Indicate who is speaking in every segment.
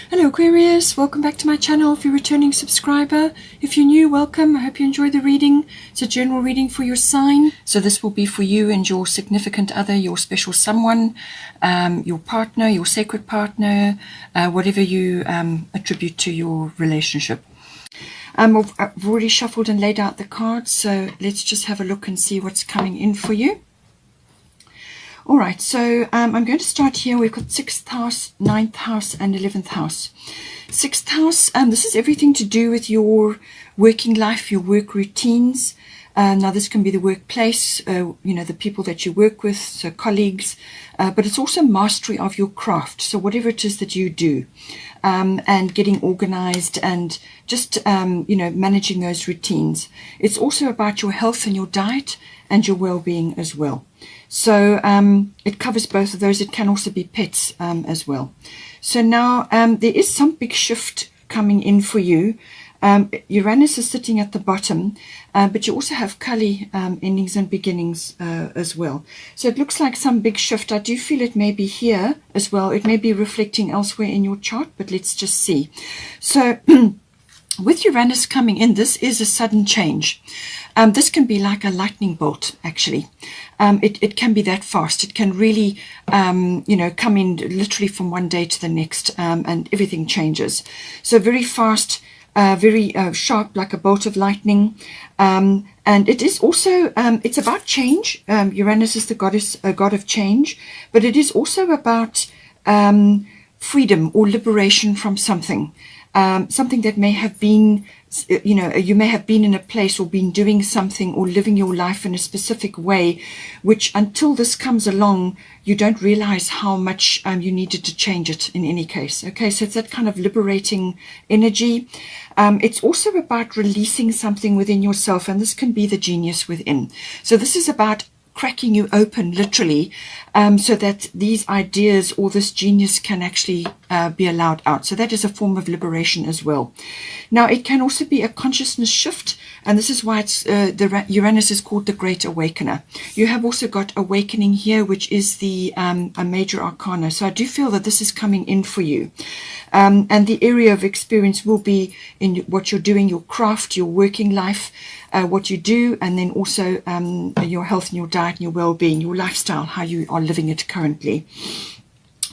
Speaker 1: Hello Aquarius, welcome back to my channel if you're a returning subscriber. If you're new, welcome. I hope you enjoy the reading. It's a general reading for your sign. So this will be for you and your significant other, your special someone, your partner, your sacred partner, whatever you attribute to your relationship. I've already shuffled and laid out the cards, so let's just have a look and see what's coming in for you. All right, so I'm going to start here. We've got 6th house, 9th house, and 11th house. 6th house, this is everything to do with your working life, your work routines. Now, this can be the workplace, the people that you work with, so colleagues, but it's also mastery of your craft. So whatever it is that you do, and getting organized and just, managing those routines. It's also about your health and your diet and your well-being as well. So it covers both of those. It can also be pets as well. So now there is some big shift coming in for you. Uranus is sitting at the bottom, but you also have Kali endings and beginnings as well. So it looks like some big shift. I do feel it may be here as well. It may be reflecting elsewhere in your chart, but let's just see. So with Uranus coming in, this is a sudden change. This can be like a lightning bolt, actually. It can be that fast. It can really, come in literally from one day to the next, and everything changes. So very fast, very sharp, like a bolt of lightning. And it is also, it's about change. Uranus is the god of change, but it is also about freedom or liberation from something. Something that may have been, you may have been in a place or been doing something or living your life in a specific way, which until this comes along, you don't realize how much you needed to change it in any case. Okay, so it's that kind of liberating energy. It's also about releasing something within yourself, and this can be the genius within. So this is about cracking you open, literally, so that these ideas or this genius can actually be allowed out. So that is a form of liberation as well. Now, it can also be a consciousness shift, and this is why it's the Uranus is called the Great Awakener. You have also got awakening here, which is the a major arcana. So I do feel that this is coming in for you. And the area of experience will be in what you're doing, your craft, your working life, what you do, and then also your health and your diet and your well-being, your lifestyle, how you are living it currently.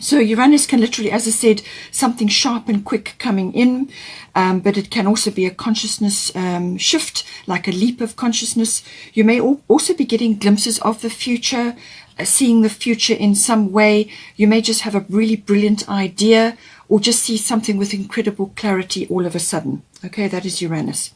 Speaker 1: So Uranus can literally, as I said, something sharp and quick coming in, but it can also be a consciousness shift, like a leap of consciousness. You may also be getting glimpses of the future, seeing the future in some way. You may just have a really brilliant idea, or just see something with incredible clarity all of a sudden. Okay, that is Uranus.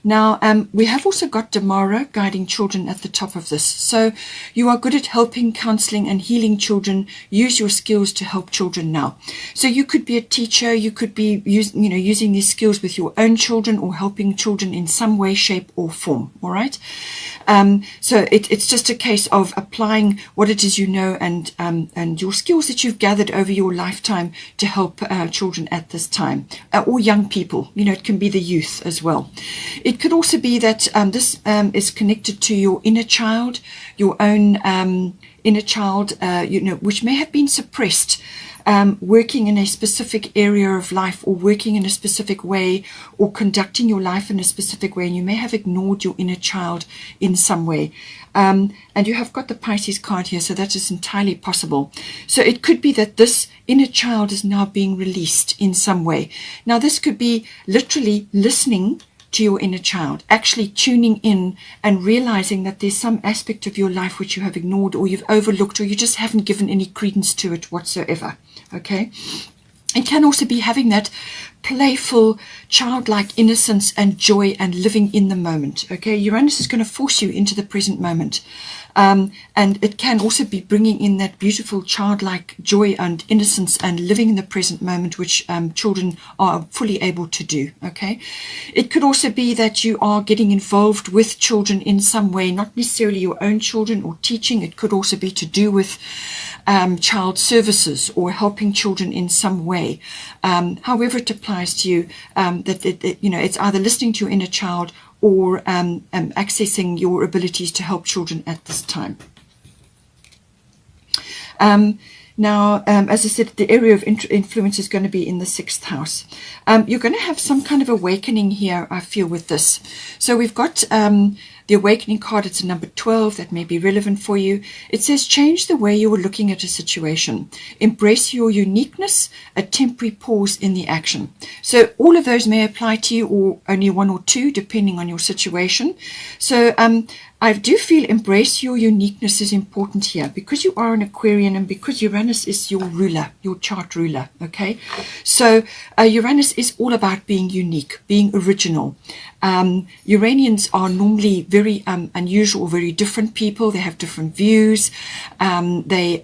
Speaker 1: Now, we have also got Damara guiding children at the top of this. So you are good at helping, counseling, and healing children. Use your skills to help children now. So you could be a teacher. You could be using these skills with your own children or helping children in some way, shape, or form. All right. So it's just a case of applying what it is you know and your skills that you've gathered over your lifetime to help children at this time, or young people. It can be the youth as well. It could also be that this is connected to your inner child, your own inner child, which may have been suppressed, working in a specific area of life, or working in a specific way, or conducting your life in a specific way, and you may have ignored your inner child in some way. And you have got the Pisces card here, so that is entirely possible. So it could be that this inner child is now being released in some way. Now, this could be literally listening to your inner child, actually tuning in and realizing that there's some aspect of your life which you have ignored, or you've overlooked, or you just haven't given any credence to it whatsoever. Okay. It can also be having that playful, childlike innocence and joy and living in the moment. Okay, Uranus is going to force you into the present moment. And it can also be bringing in that beautiful childlike joy and innocence and living in the present moment, which children are fully able to do. Okay, it could also be that you are getting involved with children in some way, not necessarily your own children or teaching. It could also be to do with child services or helping children in some way. However it applies to you, it's either listening to your inner child or accessing your abilities to help children at this time. Now, as I said, the area of influence is going to be in the 6th house. You're going to have some kind of awakening here, I feel, with this. So we've got the awakening card. It's a number 12 that may be relevant for you. It says, change the way you are looking at a situation. Embrace your uniqueness, a temporary pause in the action. So all of those may apply to you, or only one or two, depending on your situation. So I do feel embrace your uniqueness is important here, because you are an Aquarian and because Uranus is your ruler, your chart ruler, okay? So Uranus is all about being unique, being original. Uranians are normally very unusual, very different people. They have different views. They,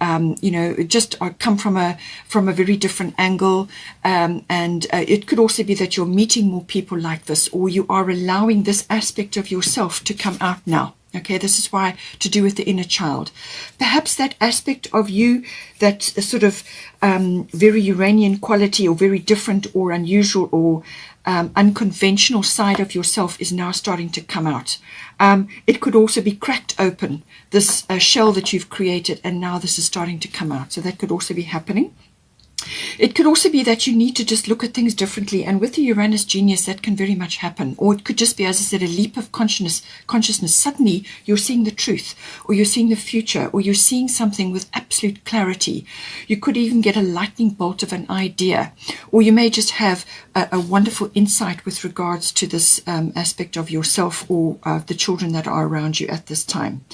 Speaker 1: just come from a very different angle. And it could also be that you're meeting more people like this, or you are allowing this aspect of yourself to come out now. Okay, this is why, to do with the inner child. Perhaps that aspect of you, that sort of very Uranian quality, or very different or unusual or unconventional side of yourself, is now starting to come out. It could also be cracked open, this shell that you've created, and now this is starting to come out. So that could also be happening. It could also be that you need to just look at things differently, and with the Uranus genius that can very much happen. Or it could just be, as I said, a leap of consciousness. Suddenly you're seeing the truth, or you're seeing the future, or you're seeing something with absolute clarity. You could even get a lightning bolt of an idea, or you may just have a wonderful insight with regards to this aspect of yourself, or the children that are around you at this time.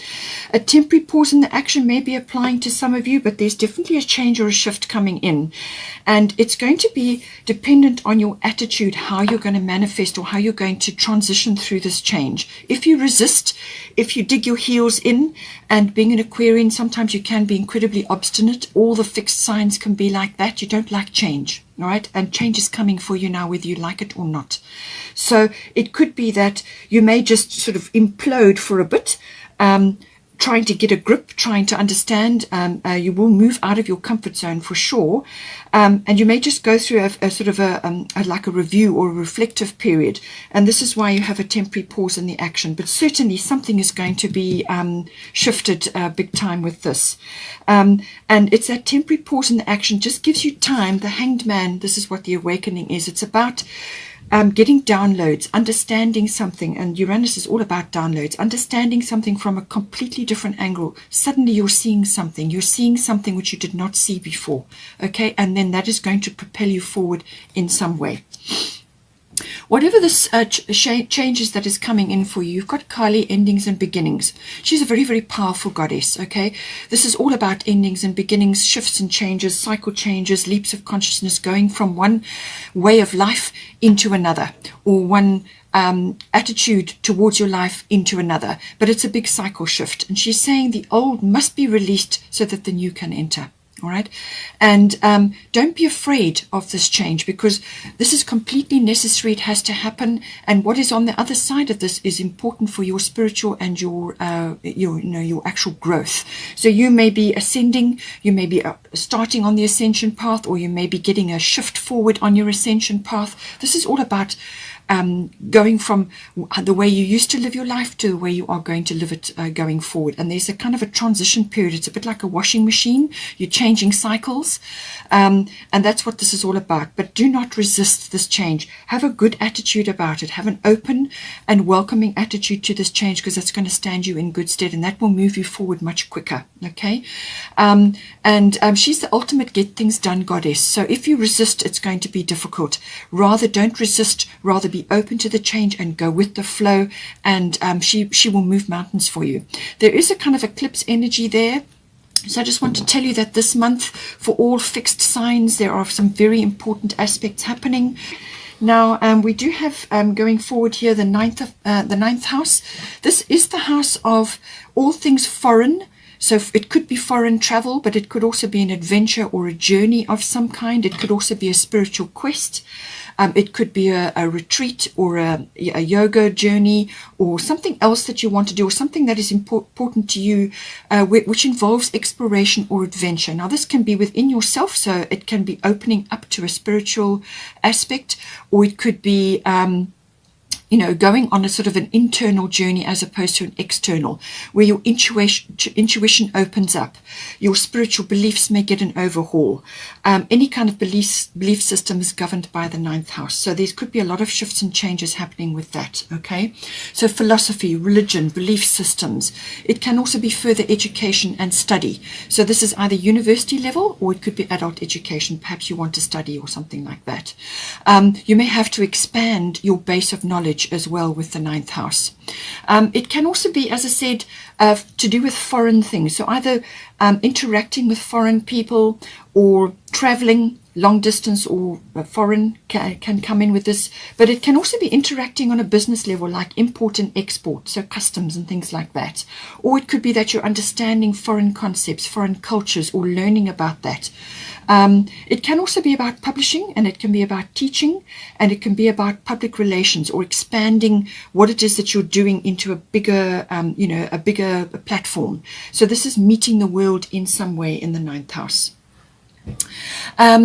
Speaker 1: A temporary pause in the action may be applying to some of you, but there's definitely a change or a shift coming in. And it's going to be dependent on your attitude, how you're going to manifest, or how you're going to transition through this change. If you resist, if you dig your heels in, and being an Aquarian, sometimes you can be incredibly obstinate. All the fixed signs can be like that. You don't like change, all right? And change is coming for you now, whether you like it or not. So it could be that you may just sort of implode for a bit, trying to get a grip, trying to understand. You will move out of your comfort zone for sure, and you may just go through a sort of like a review or a reflective period, and this is why you have a temporary pause in the action. But certainly something is going to be shifted big time with this, and it's that temporary pause in the action just gives you time. The Hanged Man, this is what the awakening is. It's about getting downloads, understanding something, and Uranus is all about downloads, understanding something from a completely different angle. Suddenly you're seeing something which you did not see before, okay? And then that is going to propel you forward in some way. Whatever this changes that is coming in for you, you've got Kali, endings and beginnings. She's a very, very powerful goddess, okay? This is all about endings and beginnings, shifts and changes, cycle changes, leaps of consciousness, going from one way of life into another, or one attitude towards your life into another. But it's a big cycle shift. And she's saying the old must be released so that the new can enter. All right, and don't be afraid of this change, because this is completely necessary. It has to happen, and what is on the other side of this is important for your spiritual and your actual growth. So you may be ascending, you may be starting on the ascension path, or you may be getting a shift forward on your ascension path. This is all about going from the way you used to live your life to the way you are going to live it going forward. And there's a kind of a transition period. It's a bit like a washing machine. You're changing cycles, and that's what this is all about. But do not resist this change. Have a good attitude about it. Have an open and welcoming attitude to this change, because that's going to stand you in good stead, and that will move you forward much quicker, okay? She's the ultimate get things done goddess. So if you resist, it's going to be difficult. Rather, don't resist. Rather, be open to the change and go with the flow, and she will move mountains for you. There is a kind of eclipse energy there. So I just want to tell you that this month, for all fixed signs, there are some very important aspects happening. Now, we do have going forward here the ninth house. This is the house of all things foreign. So it could be foreign travel, but it could also be an adventure or a journey of some kind. It could also be a spiritual quest. It could be a retreat, or a yoga journey, or something else that you want to do, or something that is important to you, which involves exploration or adventure. Now, this can be within yourself, so it can be opening up to a spiritual aspect, or it could be going on a sort of an internal journey as opposed to an external, where your intuition opens up. Your spiritual beliefs may get an overhaul. Any kind of belief system is governed by the 9th house. So there could be a lot of shifts and changes happening with that, okay? So philosophy, religion, belief systems. It can also be further education and study. So this is either university level or it could be adult education. Perhaps you want to study or something like that. You may have to expand your base of knowledge as well with the 9th house. It can also be, as I said, to do with foreign things. So either interacting with foreign people or traveling long distance or foreign can come in with this. But it can also be interacting on a business level, like import and export, so customs and things like that. Or it could be that you're understanding foreign concepts, foreign cultures, or learning about that. It can also be about publishing, and it can be about teaching, and it can be about public relations or expanding what it is that you're doing into a bigger, a bigger platform. So this is meeting the world in some way in the 9th house. As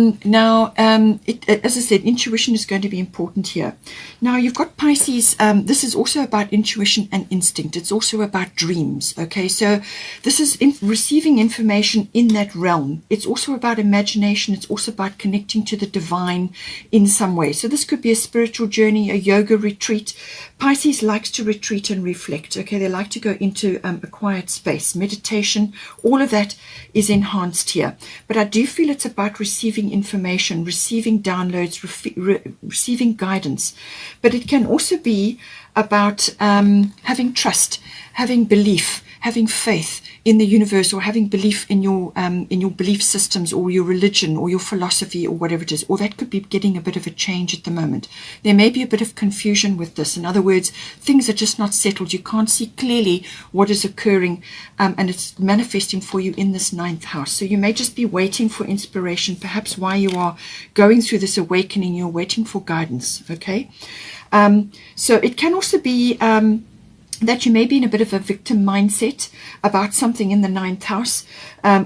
Speaker 1: I said, intuition is going to be important here. Now you've got Pisces. This is also about intuition and instinct. It's also about dreams. Okay, so this is receiving information in that realm. It's also about imagination. It's also about connecting to the divine in some way. So this could be a spiritual journey, a yoga retreat. Pisces likes to retreat and reflect. Okay, they like to go into a quiet space, meditation. All of that is enhanced here. But I do feel it's about receiving information, receiving downloads, receiving guidance. But it can also be about having trust, having belief, having faith in the universe, or having belief in your belief systems or your religion or your philosophy or whatever it is. Or that could be getting a bit of a change at the moment. There may be a bit of confusion with this. In other words, things are just not settled. You can't see clearly what is occurring, and it's manifesting for you in this 9th house. So you may just be waiting for inspiration. Perhaps while you are going through this awakening, you're waiting for guidance. Okay, so it can also be that you may be in a bit of a victim mindset about something in the 9th house,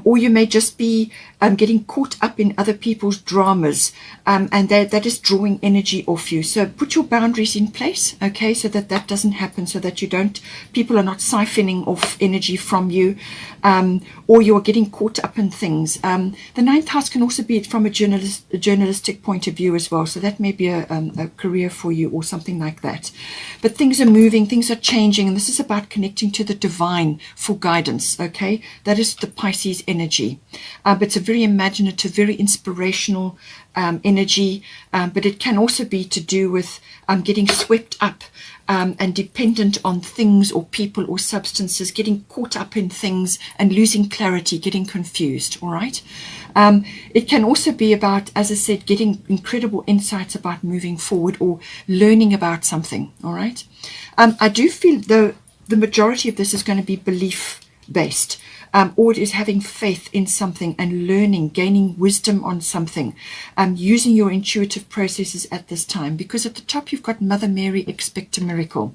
Speaker 1: or you may just be getting caught up in other people's dramas, and that is drawing energy off you. So put your boundaries in place, okay, so that that doesn't happen, so that people are not siphoning off energy from you, or you're getting caught up in things. The 9th house can also be from a journalistic point of view as well, so that may be a career for you or something like that. But things are moving, things are changing, and this is about connecting to the divine for guidance, okay? That is the Pisces energy. But it's a very imaginative, very inspirational energy, but it can also be to do with getting swept up and dependent on things or people or substances, getting caught up in things and losing clarity, getting confused, all right? It can also be about, as I said, getting incredible insights about moving forward or learning about something, all right? I do feel, though, the majority of this is going to be belief-based. Or it is having faith in something and learning, gaining wisdom on something, using your intuitive processes at this time. Because at the top you've got Mother Mary, expect a miracle.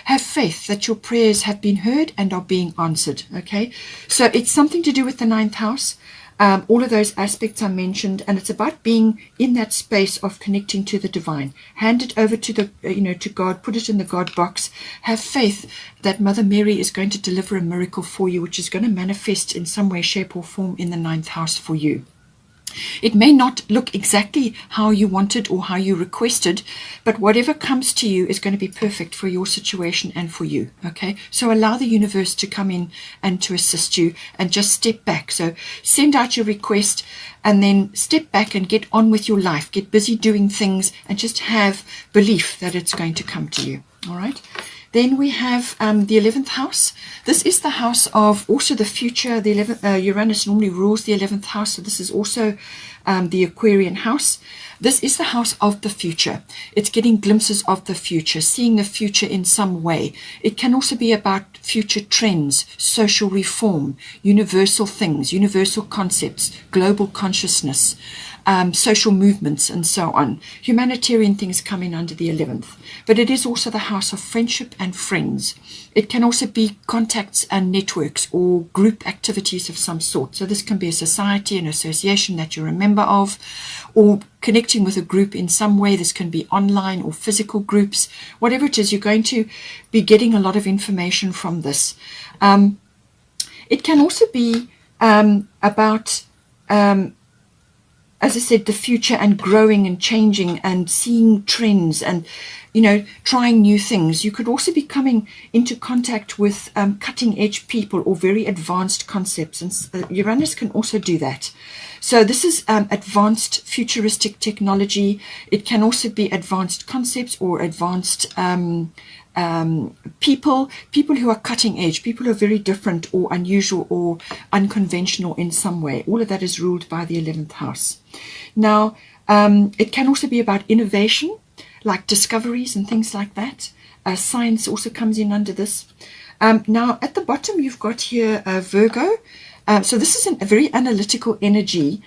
Speaker 1: Have faith that your prayers have been heard and are being answered. Okay, so it's something to do with the 9th house. All of those aspects I mentioned, and it's about being in that space of connecting to the divine. Hand it over to the, to God. Put it in the God box. Have faith that Mother Mary is going to deliver a miracle for you, which is going to manifest in some way, shape, or form in the 9th house for you. It may not look exactly how you wanted or how you requested, but whatever comes to you is going to be perfect for your situation and for you, okay? So allow the universe to come in and to assist you, and just step back. So send out your request and then step back and get on with your life. Get busy doing things and just have belief that it's going to come to you, all right? Then we have the 11th house. This is the house of also the future. The 11th, Uranus normally rules the 11th house, so this is also the Aquarian house. This is the house of the future. It's getting glimpses of the future, seeing the future in some way. It can also be about future trends, social reform, universal things, universal concepts, global consciousness. social movements and so on. Humanitarian things come in under the 11th. But it is also the house of friendship and friends. It can also be contacts and networks or group activities of some sort. So this can be a society, an association that you're a member of, or connecting with a group in some way. This can be online or physical groups. Whatever it is, you're going to be getting a lot of information from this. It can also be about, as I said, the future and growing and changing and seeing trends and, trying new things. You could also be coming into contact with cutting edge people or very advanced concepts. And Uranus can also do that. So this is advanced futuristic technology. It can also be advanced concepts or advanced people who are cutting edge, people who are very different or unusual or unconventional in some way. All of that is ruled by the 11th house. Now, it can also be about innovation, like discoveries and things like that. Science also comes in under this. Now, at the bottom, you've got here Virgo. So this is a very analytical energy.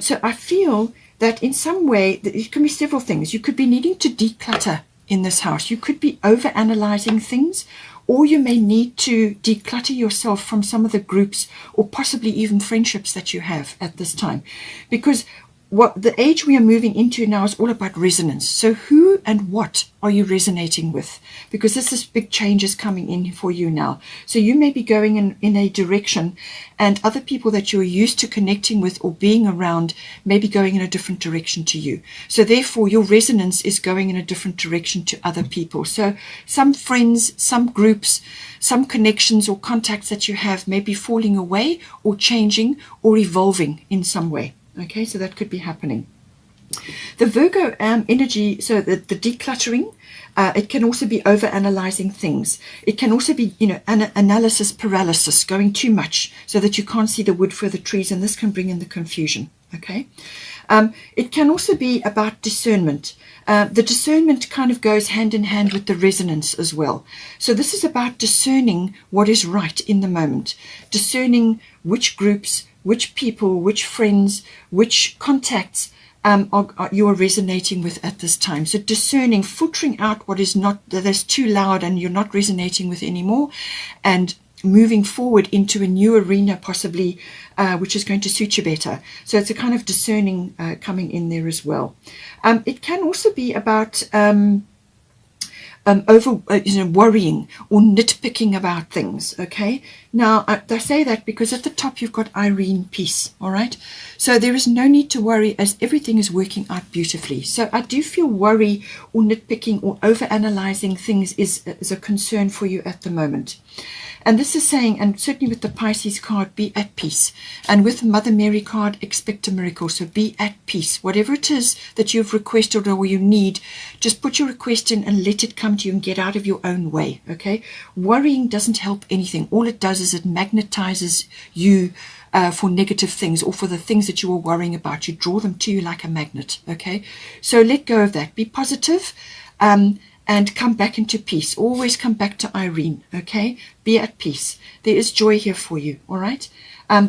Speaker 1: So I feel that in some way, it can be several things. You could be needing to declutter in this house. You could be over-analyzing things, or you may need to declutter yourself from some of the groups or possibly even friendships that you have at this time. Because what the age we are moving into now is all about resonance. So who and what are you resonating with? Because this is big changes coming in for you now. So you may be going in a direction, and other people that you're used to connecting with or being around may be going in a different direction to you. So therefore your resonance is going in a different direction to other people. So some friends, some groups, some connections or contacts that you have may be falling away or changing or evolving in some way. Okay, so that could be happening. The Virgo energy, so the decluttering, it can also be over-analyzing things. It can also be, analysis paralysis, going too much so that you can't see the wood for the trees, and this can bring in the confusion. Okay, it can also be about discernment. The discernment kind of goes hand in hand with the resonance as well. So this is about discerning what is right in the moment, discerning which groups, which people, which friends, which contacts you are resonating with at this time. So discerning, filtering out what is not, that's too loud and you're not resonating with anymore, and moving forward into a new arena possibly, which is going to suit you better. So it's a kind of discerning coming in there as well. It can also be about worrying or nitpicking about things. Okay, now I say that because at the top you've got Irene, peace. All right, so there is no need to worry as everything is working out beautifully. So I do feel worry or nitpicking or over analyzing things is a concern for you at the moment. And this is saying, and certainly with the Pisces card, be at peace. And with the Mother Mary card, expect a miracle. So be at peace. Whatever it is that you've requested or you need, just put your request in and let it come to you and get out of your own way. Okay? Worrying doesn't help anything. All it does is it magnetizes you for negative things, or for the things that you are worrying about. You draw them to you like a magnet. Okay? So let go of that. Be positive. And come back into peace. Always come back to Irene, okay? Be at peace. There is joy here for you, all right?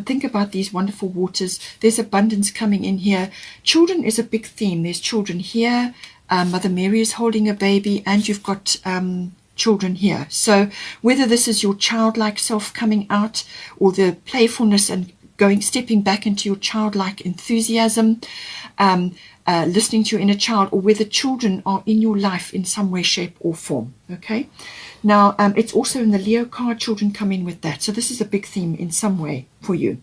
Speaker 1: Think about these wonderful waters. There's abundance coming in here. Children is a big theme. There's children here. Mother Mary is holding a baby, and you've got children here. So whether this is your childlike self coming out, or the playfulness and stepping back into your childlike enthusiasm, listening to your inner child, or whether children are in your life in some way, shape or form. Okay, now it's also in the Leo card, children come in with that. So this is a big theme in some way for you.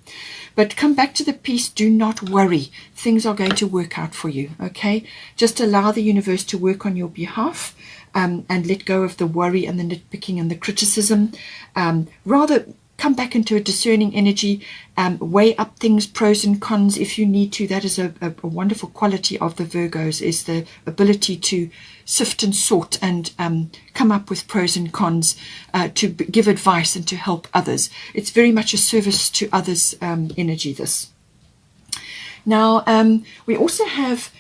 Speaker 1: But come back to the peace. Do not worry. Things are going to work out for you. Okay, just allow the universe to work on your behalf, and let go of the worry and the nitpicking and the criticism. Rather come back into a discerning energy, weigh up things, pros and cons if you need to. That is a wonderful quality of the Virgos, is the ability to sift and sort and come up with pros and cons, to give advice and to help others. It's very much a service to others energy, this. Now, we also have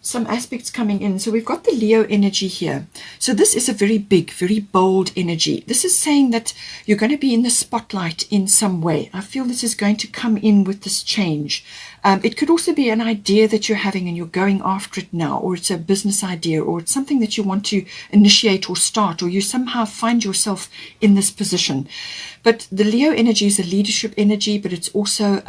Speaker 1: some aspects coming in. So we've got the Leo energy here. So this is a very big, very bold energy. This is saying that you're going to be in the spotlight in some way. I feel this is going to come in with this change. It could also be an idea that you're having and you're going after it now, or it's a business idea, or it's something that you want to initiate or start, or you somehow find yourself in this position. But the Leo energy is a leadership energy, but it's also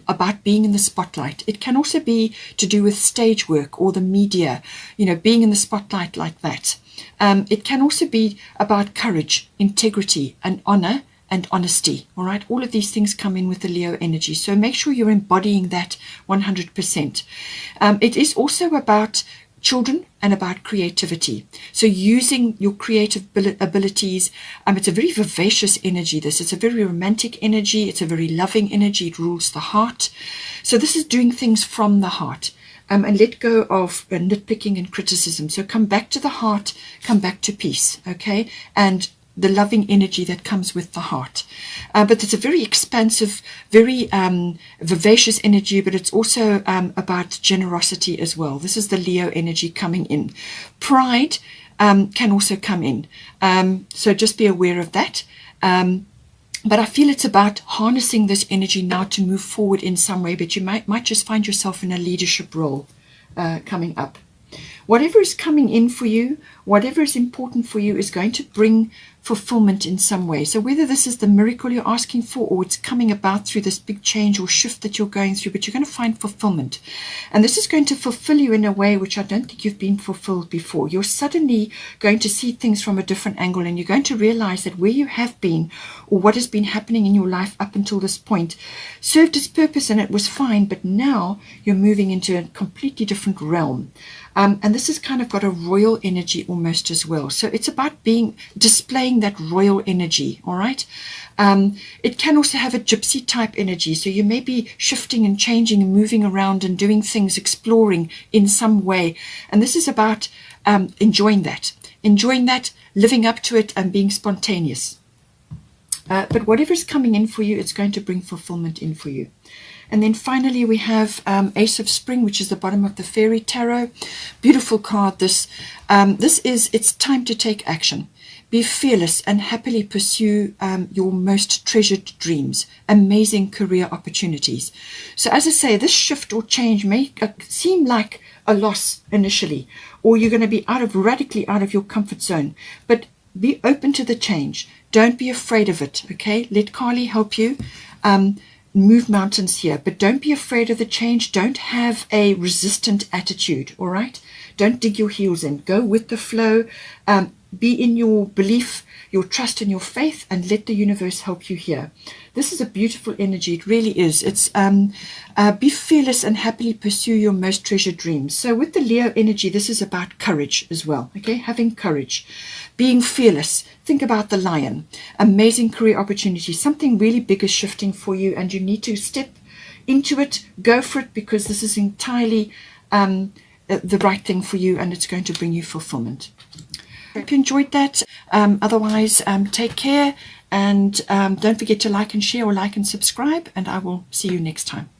Speaker 1: about being in the spotlight. It can also be to do with stage work or the media, being in the spotlight like that. It can also be about courage, integrity, and honor and honesty. All right, all of these things come in with the Leo energy, so make sure you're embodying that 100%. It is also about children and about creativity, so using your creative abilities. It's a very vivacious energy. It's a very romantic energy. It's a very loving energy. It rules the heart, so this is doing things from the heart. And let go of nitpicking and criticism. So come back to the heart, come back to peace, okay? And the loving energy that comes with the heart. But it's a very expansive, very vivacious energy, but it's also about generosity as well. This is the Leo energy coming in. Pride can also come in. So just be aware of that. But I feel it's about harnessing this energy now to move forward in some way, but you might just find yourself in a leadership role coming up. Whatever is coming in for you, whatever is important for you, is going to bring fulfillment in some way. So whether this is the miracle you're asking for, or it's coming about through this big change or shift that you're going through, but you're going to find fulfillment. And this is going to fulfill you in a way which I don't think you've been fulfilled before. You're suddenly going to see things from a different angle, and you're going to realize that where you have been, or what has been happening in your life up until this point, served its purpose and it was fine, but now you're moving into a completely different realm. And this has kind of got a royal energy almost as well. So it's about displaying that royal energy, all right? It can also have a gypsy type energy. So you may be shifting and changing and moving around and doing things, exploring in some way. And this is about enjoying that, living up to it and being spontaneous. But whatever is coming in for you, it's going to bring fulfillment in for you. And then finally we have Ace of Spring, which is the bottom of the Fairy Tarot. Beautiful card. This is, it's time to take action. Be fearless and happily pursue your most treasured dreams, amazing career opportunities. So as I say, this shift or change may seem like a loss initially, or you're going to be radically out of your comfort zone, but be open to the change. Don't be afraid of it, okay? Let Kali help you move mountains here, but don't be afraid of the change. Don't have a resistant attitude, all right? Don't dig your heels in. Go with the flow. Be in your belief, your trust and your faith, and let the universe help you here. This is a beautiful energy. It really is. It's be fearless and happily pursue your most treasured dreams. So with the Leo energy, this is about courage as well, okay? Having courage, being fearless. Think about the lion. Amazing career opportunity. Something really big is shifting for you, and you need to step into it. Go for it, because this is entirely the right thing for you, and it's going to bring you fulfillment. Hope you enjoyed that. Otherwise, take care, and don't forget to like and share, or like and subscribe, and I will see you next time.